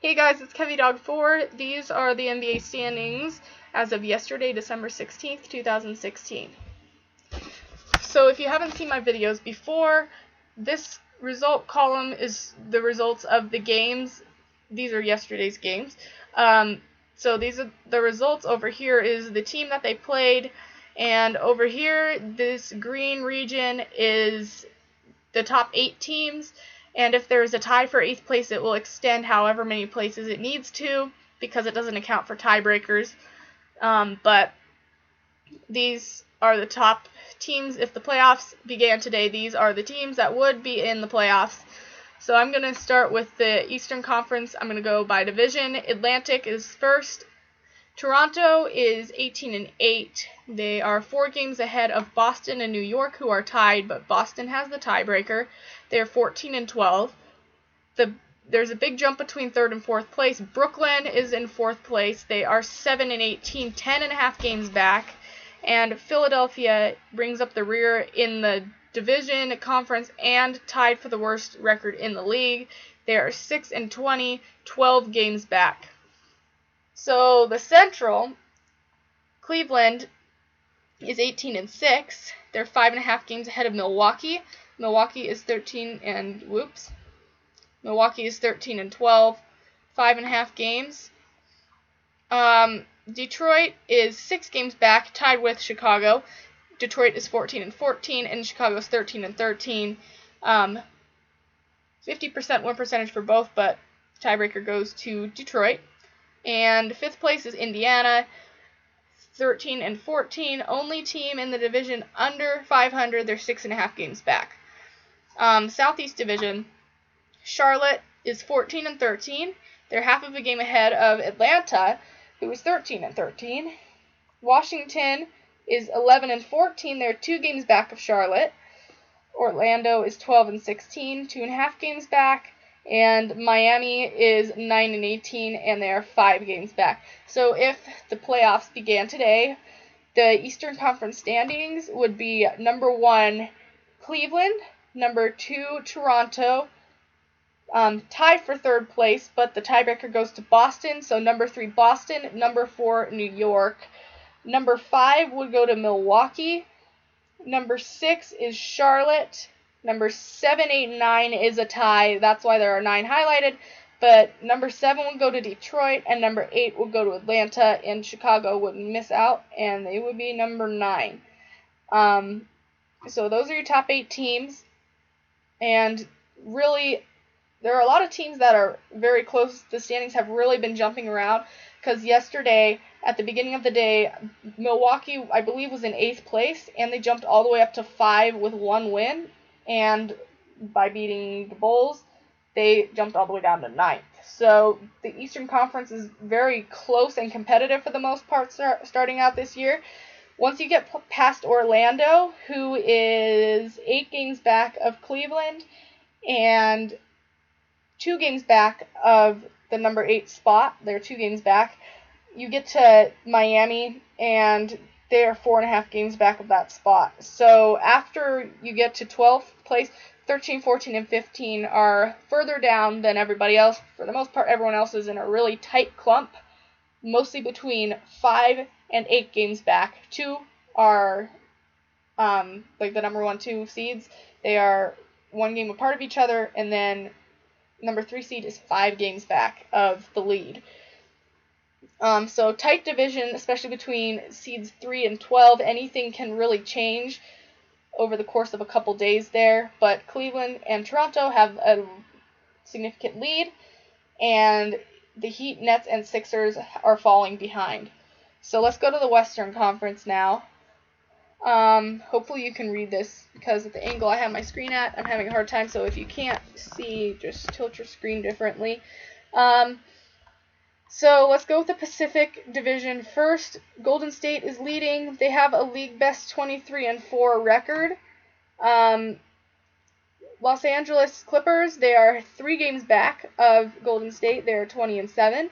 Hey guys, it's KevyDog4. These are the NBA standings as of yesterday, December 16th, 2016. So if you haven't seen my videos before, this result column is the results of the games. These are yesterday's games. So these are the results. Over here is the team that they played, and over here, this green region is the top 8 teams. And if there's a tie for 8th place, it will extend however many places it needs to, because it doesn't account for tiebreakers. But these are the top teams. If the playoffs began today, these are the teams that would be in the playoffs. So I'm going to start with the Eastern Conference. I'm going to go by division. Atlantic is first. Toronto is 18-8. They are 4 games ahead of Boston and New York, who are tied, but Boston has the tiebreaker. They are 14-12. There's a big jump between 3rd and 4th place. Brooklyn is in 4th place. They are 7-18, 10.5 games back. And Philadelphia brings up the rear in the division, conference, and tied for the worst record in the league. They are 6-20, 12 games back. So the Central, Cleveland is 18-6. They're 5.5 games ahead of Milwaukee. Milwaukee is 13-12, 5.5 games. Detroit is 6 games back, tied with Chicago. Detroit is 14-14, and Chicago is 13-13. 50% win percentage for both, but tiebreaker goes to Detroit. And 5th place is Indiana, 13-14, only team in the division under 500. They're 6.5 games back. Southeast Division, Charlotte is 14-13. They're half of a game ahead of Atlanta, who is 13-13. Washington is 11-14. They're 2 games back of Charlotte. Orlando is 12-16, 2.5 games back. And Miami is 9-18, and they are 5 games back. So if the playoffs began today, the Eastern Conference standings would be number 1, Cleveland, number 2, Toronto, tied for 3rd place, but the tiebreaker goes to Boston. So number 3, Boston, number 4, New York. Number 5 would go to Milwaukee. Number 6 is Charlotte. Number 7, 8, and 9 is a tie. That's why there are 9 highlighted. But number 7 would go to Detroit, and number 8 would go to Atlanta, and Chicago would miss out, and they would be number 9. So those are your top 8 teams. And really, there are a lot of teams that are very close. The standings have really been jumping around, because yesterday, at the beginning of the day, Milwaukee, I believe, was in 8th place, and they jumped all the way up to 5 with 1 win. And by beating the Bulls, they jumped all the way down to 9th. So the Eastern Conference is very close and competitive for the most part starting out this year. Once you get past Orlando, who is 8 games back of Cleveland and 2 games back of the number 8 spot, they're 2 games back, you get to Miami, and they are 4.5 games back of that spot. So after you get to 12th place, 13, 14, and 15 are further down than everybody else. For the most part, everyone else is in a really tight clump, mostly between 5 and 8 games back. 2 are like the number 1, 2 seeds. They are 1 game apart of each other, and then number 3 seed is 5 games back of the lead. So tight division, especially between seeds 3 and 12. Anything can really change over the course of a couple days there. But Cleveland and Toronto have a significant lead, and the Heat, Nets, and Sixers are falling behind. So let's go to the Western Conference now. Hopefully you can read this, because at the angle I have my screen at, I'm having a hard time. So if you can't see, just tilt your screen differently. So let's go with the Pacific Division first. Golden State is leading. They have a league best 23-4 record. Los Angeles Clippers, they are 3 games back of Golden State. They are 20-7.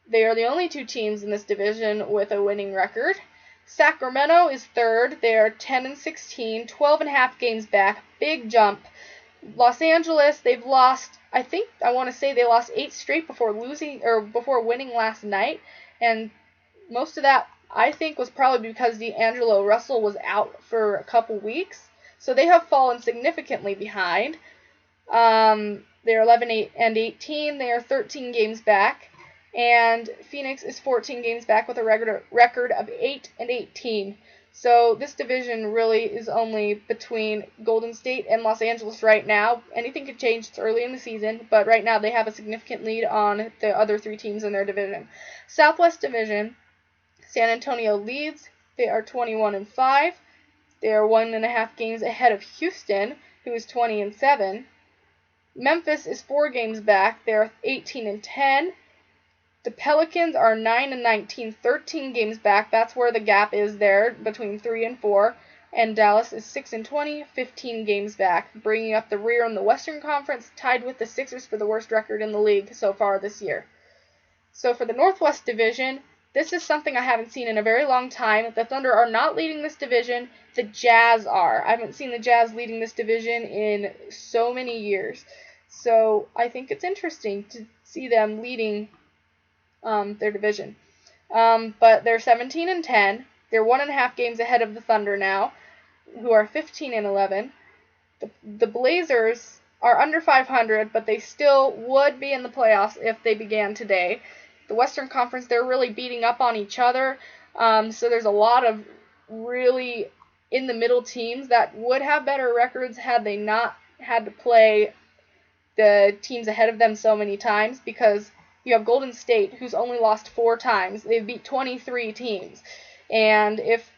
They are the only 2 teams in this division with a winning record. Sacramento is 3rd. They are 10-16, 12.5 games back. Big jump. Los Angeles, they've lost I want to say they lost 8 straight before winning last night, and most of that I think was probably because D'Angelo Russell was out for a couple weeks. So they have fallen significantly behind. They're 11-18. They are 13 games back, and Phoenix is 14 games back with a record of 8-18. So this division really is only between Golden State and Los Angeles right now. Anything could change. It's early in the season, but right now they have a significant lead on the other 3 teams in their division. Southwest Division, San Antonio leads. They are 21-5. They are 1.5 games ahead of Houston, who is 20-7. Memphis is 4 games back. They are 18-10. The Pelicans are 9-19, 13 games back. That's where the gap is there between 3 and 4. And Dallas is 6-20, 15 games back, bringing up the rear in the Western Conference, tied with the Sixers for the worst record in the league so far this year. So for the Northwest Division, this is something I haven't seen in a very long time. The Thunder are not leading this division. The Jazz are. I haven't seen the Jazz leading this division in so many years. So I think it's interesting to see them leading their division. But they're 17-10. They're 1.5 games ahead of the Thunder now, who are 15-11. The Blazers are under 500, but they still would be in the playoffs if they began today. The Western Conference, they're really beating up on each other. So there's a lot of really in-the-middle teams that would have better records had they not had to play the teams ahead of them so many times, because you have Golden State, who's only lost 4 times. They've beat 23 teams. And if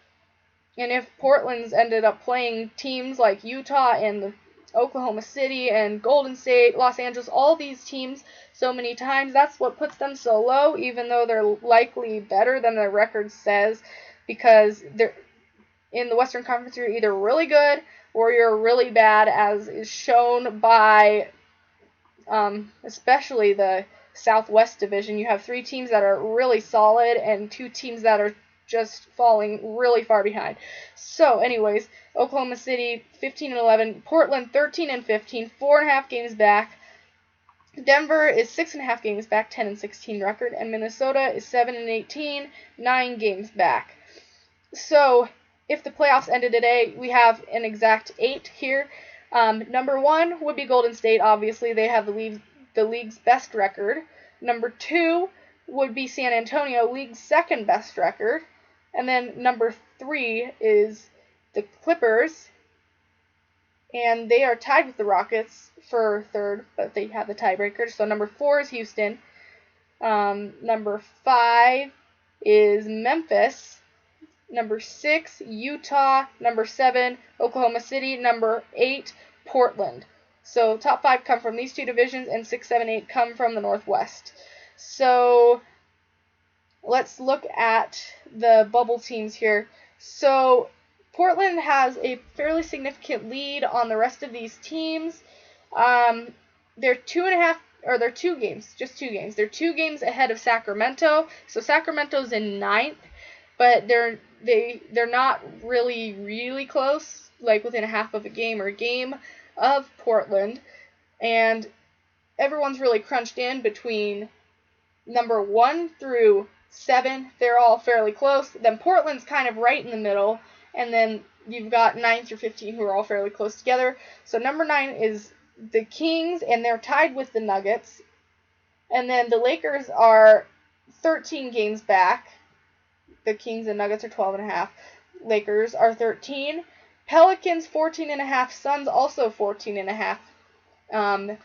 Portland's ended up playing teams like Utah and Oklahoma City and Golden State, Los Angeles, all these teams so many times, that's what puts them so low, even though they're likely better than their record says, because they're in the Western Conference, you're either really good or you're really bad, as is shown by especially the Southwest Division. You have 3 teams that are really solid and 2 teams that are just falling really far behind. So anyways, Oklahoma City 15-11, Portland 13-15, 4.5 games back. Denver is 6.5 games back, 10-16 record, and Minnesota is 7-18, 9 games back. So if the playoffs ended today, we have an exact 8 here. Number 1 would be Golden State. Obviously, they have the league's best record. Number 2 would be San Antonio, league's second best record. And then number 3 is the Clippers, and they are tied with the Rockets for third, but they have the tiebreaker. So number 4 is Houston. Number 5 is Memphis. Number 6, Utah. Number 7, Oklahoma City. Number 8, Portland. So top 5 come from these 2 divisions, and 6, 7, 8 come from the Northwest. So let's look at the bubble teams here. So Portland has a fairly significant lead on the rest of these teams. They're 2 games, just 2 games. They're 2 games ahead of Sacramento. So Sacramento's in 9th, but they're not really close, like within a half of a game or a game of Portland. And everyone's really crunched in between number 1 through 7. They're all fairly close. Then Portland's kind of right in the middle, and then you've got 9 through 15 who are all fairly close together. So number 9 is the Kings, and they're tied with the Nuggets. And then the Lakers are 13 games back. The Kings and Nuggets are 12.5. Lakers are 13. Pelicans 14.5. Suns also 14.5.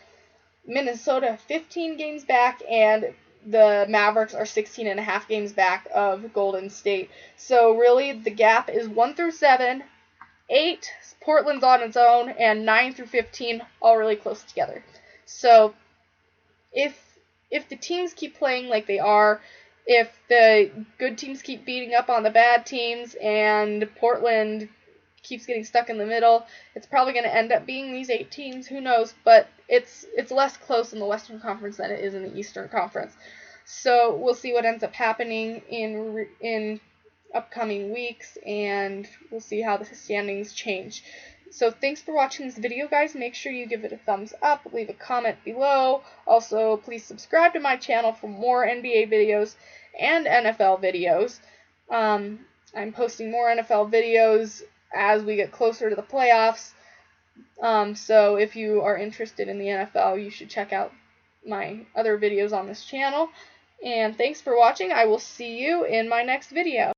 Minnesota 15 games back, and the Mavericks are 16.5 games back of Golden State. So really, the gap is 1 through 7, 8, Portland's on its own, and 9 through 15 all really close together. So if the teams keep playing like they are, if the good teams keep beating up on the bad teams, and Portland keeps getting stuck in the middle, it's probably going to end up being these 8 teams. Who knows? But it's less close in the Western Conference than it is in the Eastern Conference. So we'll see what ends up happening in upcoming weeks, and we'll see how the standings change. So thanks for watching this video, guys. Make sure you give it a thumbs up, leave a comment below. Also, please subscribe to my channel for more NBA videos and NFL videos. I'm posting more NFL videos as we get closer to the playoffs. So if you are interested in the NFL, you should check out my other videos on this channel. And thanks for watching. I will see you in my next video.